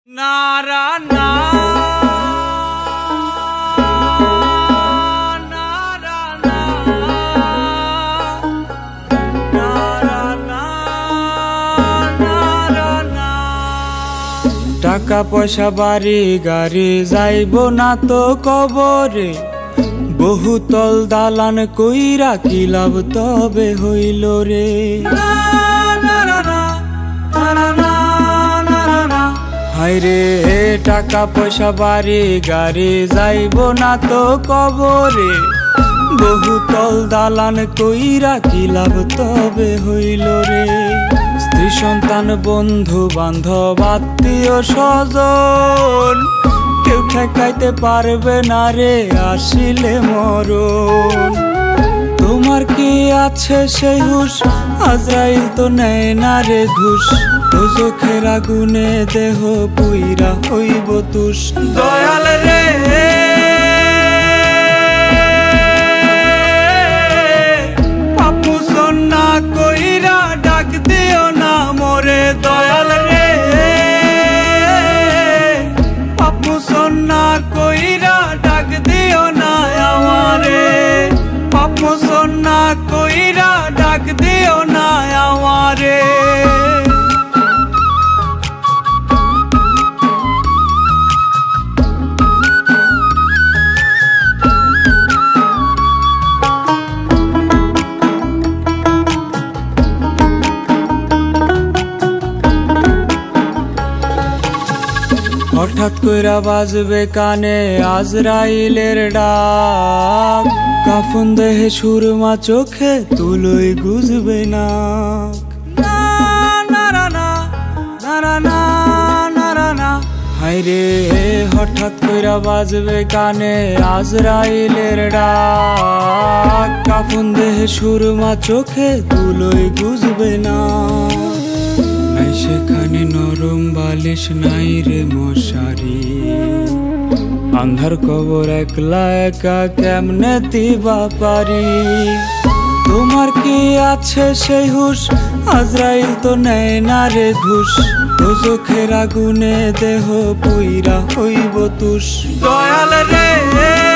নারা না নারা না নারা না নারা না টাকা পয়সা বাড়ি গাড়ি যাইব না তো কবরে বহুতল দালান কইরা কি লাভ তবে হইল রে হায়রে টাকা পয়সা বাড়ি গাড়ি যাইব না তো কবরে বহুতল দালান কইরা কি লাভ তবে হইল রে স্ত্রী সন্তান বন্ধু বান্ধব আত্মীয় স্বজন কেউ ঠেকাইতে পারবে না রে আসিলে মরণ তোমার কি আছে সেই হুশ আজরাইল তো নেয় না রে ঘুষ দোজখের আগুনে দেহ পুইরা হইব তুষ দয়াল রে পাপুসন না কইরা ডাক দিও না মোরে দয়াল রে পাপুসন না কইরা ডাক দিও না আমারে পাপুসন না কইরা ডাক দিও না আমারে হঠাৎ কইরা বাজবে কানে আজরাইলের ডাক কাফন দেহে সুরমা চোখে তুলোই গুজবে না হায়রে হঠাৎ কইরা বাজবে কানে আজরাইলের ডাক কাফন দেহে সুরমা চোখে তুলোই গুজবে না নাই সেখানে নরম বালিশ নাই রে মশারি আন্ধার কবর একলা একা কেমনে দিবা পারি তোমার কি আছে সেই হুশ আজরাইল তো নেয় না রে ঘুষ দোজখের আগুনে দেহ পুইরা হইব তুষ দয়াল রে